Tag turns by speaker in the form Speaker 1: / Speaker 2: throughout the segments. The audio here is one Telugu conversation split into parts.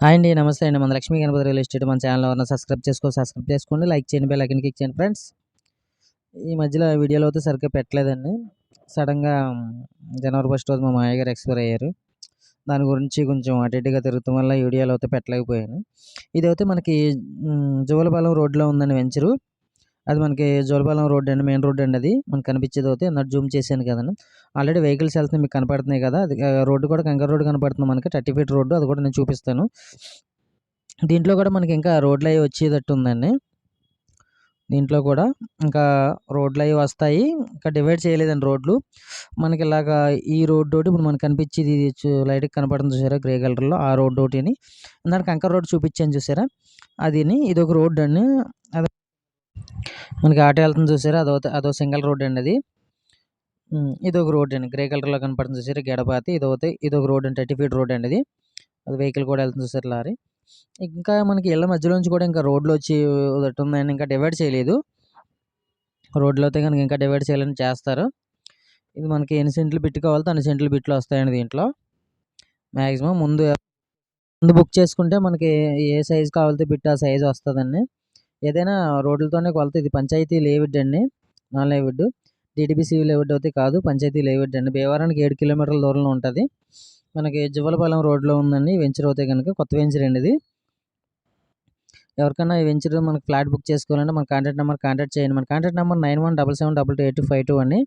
Speaker 1: హాయ్ అండి. నమస్తే అండి. మన లక్ష్మీ గణపతి రియల్ ఎస్టేట్ మన ఛానల్ ఎవరైనా సబ్స్క్రైబ్ చేసుకోండి. లైక్ చేయండి, బెల్ ఐకాన్ క్లిక్ చేయండి ఫ్రెండ్స్. ఈ మధ్యలో వీడియోలు అయితే సరిగ్గా పెట్టలేదండి. సడన్‌గా జనవరి 1 రోజు మా మామయ్య గారు ఎక్స్‌పైర్ అయ్యారు. దాని గురించి కొంచెం అటు ఇటుగా తిరగటం వల్ల ఈ వీడియోలు అయితే పెట్టలేకపోయాను. ఇదైతే మనకి జువలపాలెం రోడ్‌లో ఉందండి వెంచరు. అది మనకి జోలపాలెం రోడ్ అండి. మెయిన్ రోడ్ అండి అది. మనకు కనిపించేది అయితే ఇందాక జూమ్ చేశాను కదండీ. ఆల్రెడీ వెహికల్స్ వెళ్తున్నాయి మీకు కనపడుతున్నాయి కదా! అది రోడ్డు కూడా కంకర్ రోడ్ కనపడుతుంది మనకి 30 ఫీట్ రోడ్డు. అది కూడా నేను చూపిస్తాను. దీంట్లో కూడా మనకి ఇంకా రోడ్లయి వచ్చేటట్టు ఉందండి. దీంట్లో కూడా ఇంకా రోడ్లయి వస్తాయి. ఇంకా డివైడ్ చేయలేదండి రోడ్లు. మనకి ఇలాగా ఈ రోడ్డోటి ఇప్పుడు మనకు కనిపించేది లైట్‌గా కనపడుతుంది చూసారా గ్రే కలర్‌లో ఆ రోడ్డోటిని. ఇందాక కంకర్ రోడ్ చూపించాను చూసారా? అదిని ఇదొక రోడ్డండి. అది మనకి ఆటో ఎళ్తుంది చూసారా? అదో సింగిల్ రోడ్ అండి అది. ఇదొక రోడ్ అండి. గ్రే కలర్‌లో కనపడుతుంది చూసారా గెడపాతి. ఇదొక రోడ్ అండి. 30 ఫీట్ రోడ్ అండి ఇది. అది వెహికల్ కూడా ఎళ్తుంది చూసారా లారీ. ఇంకా మనకి ఇళ్ళ మధ్యలోంచి కూడా ఇంకా రోడ్లొచ్చి ఒకటి ఉందండి. ఇంకా డివైడ్ చేయలేదు. రోడ్లు అయితే గనుక ఇంకా డివైడ్ చేయాలని చేస్తారు. ఇది మనకి ఎన్ని సెంట్లు బిట్ కావాలితే అన్ని సెంట్లు బిట్లు వస్తాయండి దీంట్లో. మాక్సిమం ముందు బుక్ చేసుకుంటే మనకి ఏ సైజ్ కావాలితే బిట్ ఆ సైజ్ వస్తదండి. ఏదైనా రోడ్లతోనే కొలత. ఇది పంచాయతీ లేఅవుట్ అండి. Non layout. డీటీపీసీ లేఅవుట్ అయితే కాదు. పంచాయతీ లేఅవుట్ అండి. భీమవరానికి 7 కిలోమీటర్ల దూరంలో ఉంటది. మనకి జువ్వలపాలెం రోడ్‌లో ఉందండి. వెంచర్ అవుతే గనుక కొత్త వెంచర్ అండి ఇది. ఎవరికైనా ఈ వెంచర్ మనకి ఫ్లాట్ బుక్ చేసుకోవాలంటే మన కాంటాక్ట్ చేయండి. మన కాంటాక్ట్ నెంబర్ 9177728252 అండి.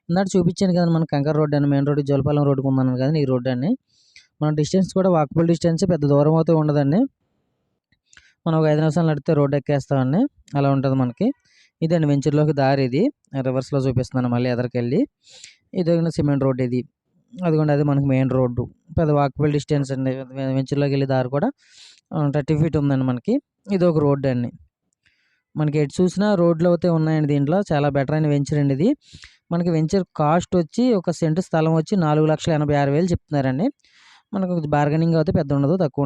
Speaker 1: ఇందాక చూపించాను కదండీ మనకి కంకర్ రోడ్ అని మెయిన్ రోడ్ జోలపాలెం రోడ్డుకి ఉందన్నాను కదండీ ఈ రోడ్ అండి. మన డిస్టెన్స్ కూడా వాకబుల్ డిస్టెన్స్ పెద్ద దూరం అయితే ఉండదండి. మనం ఒక 5 నిమిషాలు నడిస్తే రోడ్ ఎక్కేస్తామండి. అలా ఉంటది మనకి. ఇదండి వెంచర్‌లోకి దారి ఇది. రివర్స్‌లో చూపిస్తున్నాను మళ్ళీ ఎదరికెళ్ళి. ఇదేమో సిమెంట్ రోడ్ ఇది. అదిగోండి అది మనకి మెయిన్ రోడ్డు. పెద్ద వాకబుల్ డిస్టెన్స్ అండి. వెంచర్‌లోకెళ్ళే దారి కూడా 30 ఫీట్ ఉందండి మనకి. ఇదొక రోడ్ అండి. మనకి ఎటు చూసినా రోడ్లు అయితే ఉన్నాయండి దీంట్లో. చాలా బెటర్ అయిన వెంచర్ అండి ఇది. మనకి వెంచర్ కాస్ట్ వచ్చి ఒక సెంటు స్థలం వచ్చి 4,86,000 చెప్తున్నారండి. మనకు బార్గెనింగ్ అయితే పెద్ద ఉండదు. తక్కువ